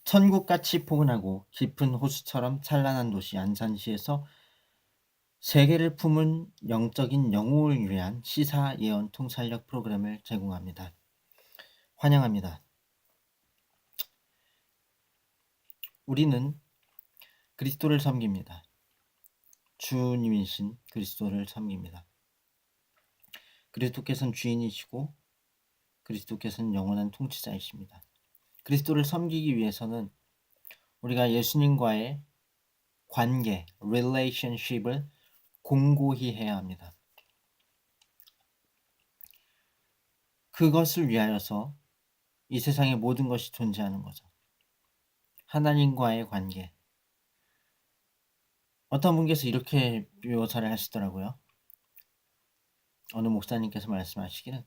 천국같이 포근하고 깊은 호수처럼 찬란한 도시 안산시에서 세계를 품은 영적인 영웅을 위한 시사 예언 통찰력 프로그램을 제공합니다. 환영합니다. 우리는 그리스도를 섬깁니다. 주님이신 그리스도를 섬깁니다. 그리스도께서는 주인이시고 그리스도께서는 영원한 통치자이십니다. 그리스도를 섬기기 위해서는 우리가 예수님과의 관계, relationship을 공고히 해야 합니다. 그것을 위하여서 이 세상의 모든 것이 존재하는 거죠. 하나님과의 관계. 어떤 분께서 이렇게 묘사를 하시더라고요. 어느 목사님께서 말씀하시기를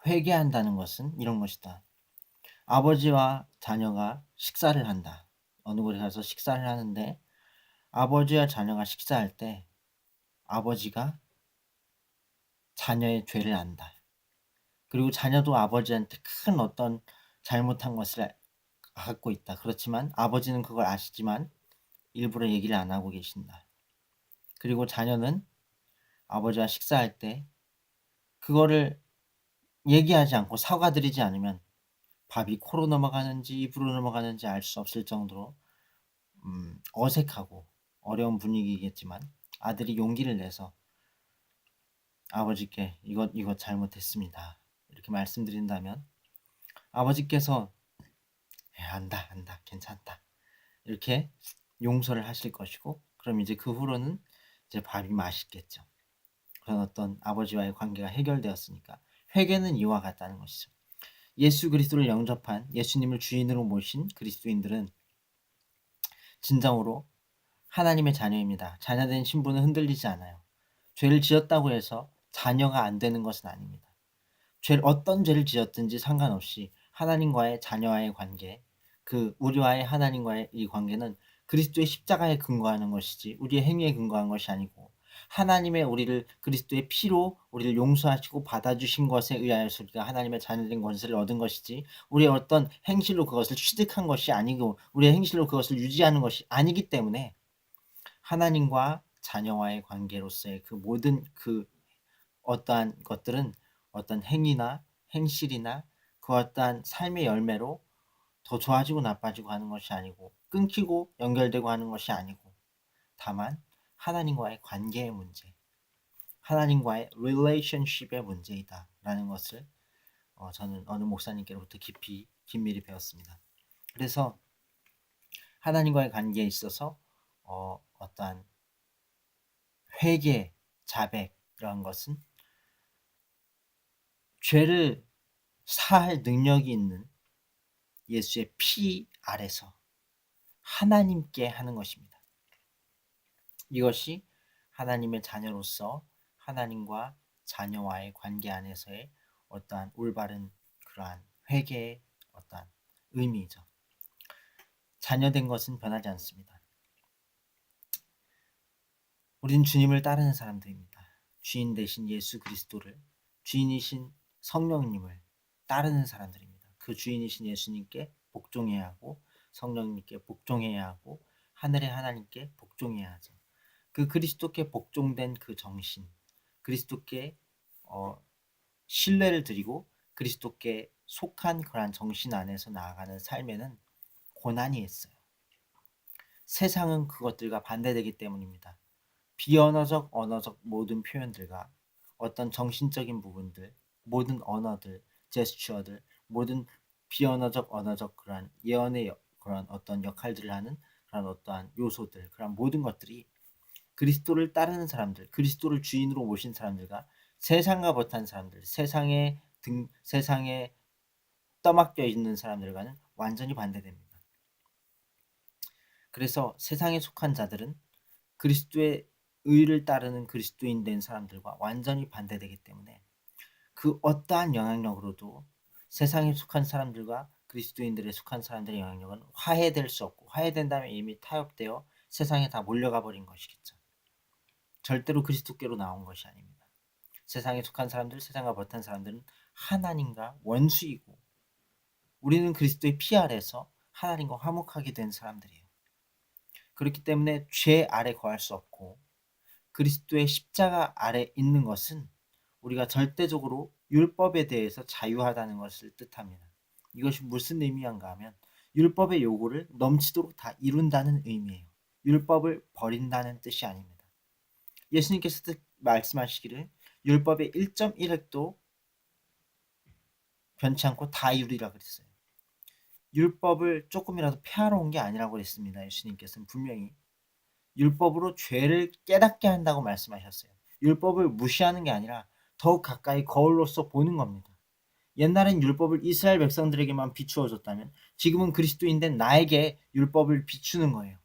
회개한다는 것은 이런 것이다. 아버지와 자녀가 식사를 한다. 어느 곳에 가서 식사를 하는데 아버지와 자녀가 식사할 때 아버지가 자녀의 죄를 안다. 그리고 자녀도 아버지한테 큰 어떤 잘못한 것을 갖고 있다. 그렇지만 아버지는 그걸 아시지만 일부러 얘기를 안 하고 계신다. 그리고 자녀는 아버지와 식사할 때 그거를 얘기하지 않고 사과드리지 않으면 밥이 코로 넘어가는지 입으로 넘어가는지 알 수 없을 정도로 어색하고 어려운 분위기겠지만 아들이 용기를 내서 아버지께 이것 잘못했습니다. 이렇게 말씀드린다면 아버지께서 안다 괜찮다 이렇게 용서를 하실 것이고 그럼 이제 그 후로는 이제 밥이 맛있겠죠. 그런 어떤 아버지와의 관계가 해결되었으니까 회개는 이와 같다는 것이죠. 예수 그리스도를 영접한 예수님을 주인으로 모신 그리스도인들은 진정으로 하나님의 자녀입니다. 자녀된 신분은 흔들리지 않아요. 죄를 지었다고 해서 자녀가 안 되는 것은 아닙니다. 어떤 죄를 지었든지 상관없이 하나님과의 자녀와의 관계, 우리와의 하나님과의 이 관계는 그리스도의 십자가에 근거하는 것이지 우리의 행위에 근거한 것이 아니고 하나님의 우리를 그리스도의 피로 우리를 용서하시고 받아주신 것에 의하여서 우리가 하나님의 자녀된 권세를 얻은 것이지 우리의 어떤 행실로 그것을 취득한 것이 아니고 우리의 행실로 그것을 유지하는 것이 아니기 때문에 하나님과 자녀와의 관계로서의 그 모든 어떠한 것들은 어떤 행위나 행실이나 그 어떠한 삶의 열매로 더 좋아지고 나빠지고 하는 것이 아니고 끊기고 연결되고 하는 것이 아니고 다만 하나님과의 관계의 문제, 하나님과의 relationship의 문제이다라는 것을 저는 어느 목사님께로부터 긴밀히 배웠습니다. 그래서 하나님과의 관계에 있어서 어떠한 회개, 자백 이러한 것은 죄를 사할 능력이 있는 예수의 피 아래서 하나님께 하는 것입니다. 이것이 하나님의 자녀로서 하나님과 자녀와의 관계 안에서의 어떠한 올바른 그러한 회개의 어떠한 의미이죠. 자녀된 것은 변하지 않습니다. 우린 주님을 따르는 사람들입니다. 주인 되신 예수 그리스도를, 주인이신 성령님을 따르는 사람들입니다. 그 주인이신 예수님께 복종해야 하고 성령님께 복종해야 하고 하늘의 하나님께 복종해야 하죠. 그 그리스도께 복종된 그 정신, 그리스도께 신뢰를 드리고 그리스도께 속한 그러한 정신 안에서 나아가는 삶에는 고난이 있어요. 세상은 그것들과 반대되기 때문입니다. 비언어적, 언어적 모든 표현들과 어떤 정신적인 부분들, 모든 언어들, 제스처들, 모든 비언어적, 언어적 그러한 예언의 그런 어떤 역할들을 하는 그런 어떠한 요소들, 그런 모든 것들이 그리스도를 따르는 사람들, 그리스도를 주인으로 모신 사람들과 세상과 못한 사람들, 세상에 떠맡겨 있는 사람들과는 완전히 반대됩니다. 그래서 세상에 속한 자들은 그리스도의 의를 따르는 그리스도인 된 사람들과 완전히 반대되기 때문에 그 어떠한 영향력으로도 세상에 속한 사람들과 그리스도인들에 속한 사람들의 영향력은 화해될 수 없고 화해된다면 이미 타협되어 세상에 다 몰려가 버린 것이겠죠. 절대로 그리스도께로 나온 것이 아닙니다. 세상에 속한 사람들, 세상과 못한 사람들은 하나님과 원수이고 우리는 그리스도의 피 아래서 하나님과 화목하게 된 사람들이에요. 그렇기 때문에 죄 아래 거할 수 없고 그리스도의 십자가 아래 있는 것은 우리가 절대적으로 율법에 대해서 자유하다는 것을 뜻합니다. 이것이 무슨 의미인가 하면 율법의 요구를 넘치도록 다 이룬다는 의미예요. 율법을 버린다는 뜻이 아닙니다. 예수님께서 말씀하시기를 율법의 1.1획도 변치 않고 다 이루리라 그랬어요. 율법을 조금이라도 폐하러 온 게 아니라고 그랬습니다. 예수님께서는 분명히 율법으로 죄를 깨닫게 한다고 말씀하셨어요. 율법을 무시하는 게 아니라 더욱 가까이 거울로서 보는 겁니다. 옛날엔 율법을 이스라엘 백성들에게만 비추어 줬다면 지금은 그리스도인된 나에게 율법을 비추는 거예요.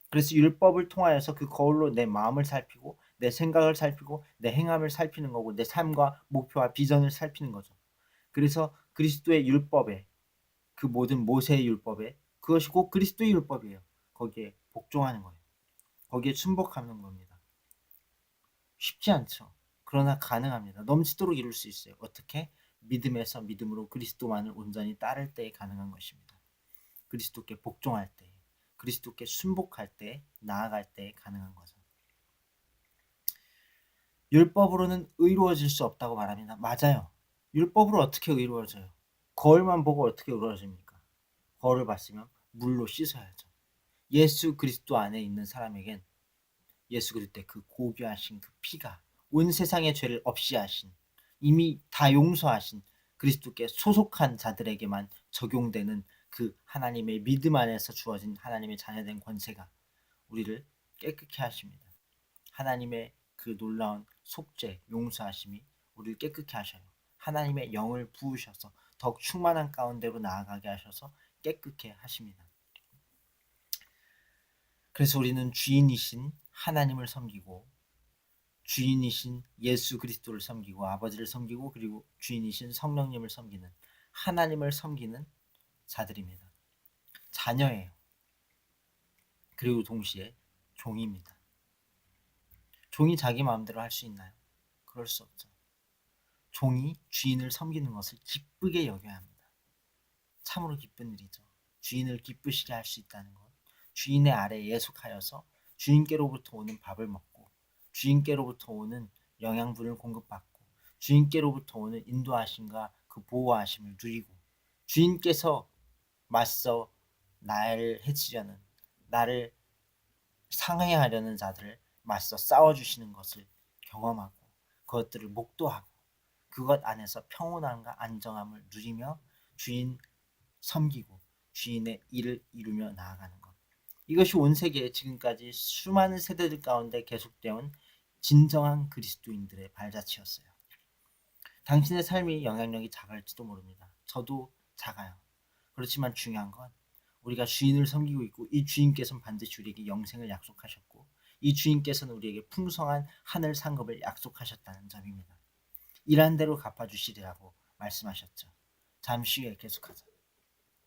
그래서 율법을 통하여서 그 거울로 내 마음을 살피고 내 생각을 살피고 내 행함을 살피는 거고 내 삶과 목표와 비전을 살피는 거죠. 그래서 그리스도의 율법에 그 모든 모세의 율법에 그것이 곧 그리스도의 율법이에요. 거기에 복종하는 거예요. 거기에 순복하는 겁니다. 쉽지 않죠. 그러나 가능합니다. 넘치도록 이룰 수 있어요. 어떻게? 믿음에서 믿음으로 그리스도만을 온전히 따를 때에 가능한 것입니다. 그리스도께 복종할 때, 그리스도께 순복할 때, 나아갈 때에 가능한 거죠. 율법으로는 의로워질 수 없다고 말합니다. 맞아요. 율법으로 어떻게 의로워져요? 거울만 보고 어떻게 의로워집니까? 거울을 봤으면 물로 씻어야죠. 예수 그리스도 안에 있는 사람에겐 예수 그리스도의 그 고귀하신 그 피가 온 세상의 죄를 없이 하신 이미 다 용서하신 그리스도께 소속한 자들에게만 적용되는 그 하나님의 믿음 안에서 주어진 하나님의 자녀된 권세가 우리를 깨끗게 하십니다. 하나님의 그 놀라운 속죄, 용서하심이 우리를 깨끗게 하셔요. 하나님의 영을 부으셔서 더욱 충만한 가운데로 나아가게 하셔서 깨끗게 하십니다. 그래서 우리는 주인이신 하나님을 섬기고 주인이신 예수 그리스도를 섬기고 아버지를 섬기고 그리고 주인이신 성령님을 섬기는 하나님을 섬기는 자들입니다. 자녀예요. 그리고 동시에 종입니다. 종이 자기 마음대로 할 수 있나요? 그럴 수 없죠. 종이 주인을 섬기는 것을 기쁘게 여겨야 합니다. 참으로 기쁜 일이죠. 주인을 기쁘시게 할 수 있다는 것. 주인의 아래에 예속하여서 주인께로부터 오는 밥을 먹고 주인께로부터 오는 영양분을 공급받고 주인께로부터 오는 인도하심과 그 보호하심을 누리고 주인께서 맞서 나를 해치려는 나를 상해하려는 자들을 맞서 싸워주시는 것을 경험하고 그것들을 목도하고 그것 안에서 평온함과 안정함을 누리며 주인 섬기고 주인의 일을 이루며 나아가는 것. 이것이 온 세계에 지금까지 수많은 세대들 가운데 계속되어 진정한 그리스도인들의 발자취였어요. 당신의 삶이 영향력이 작을지도 모릅니다. 저도 작아요. 그렇지만 중요한 건 우리가 주인을 섬기고 있고 이 주인께서는 반드시 우리에게 영생을 약속하셨고 이 주인께서는 우리에게 풍성한 하늘 상급을 약속하셨다는 점입니다. 일한 대로 갚아주시리라고 말씀하셨죠. 잠시 후에 계속하자.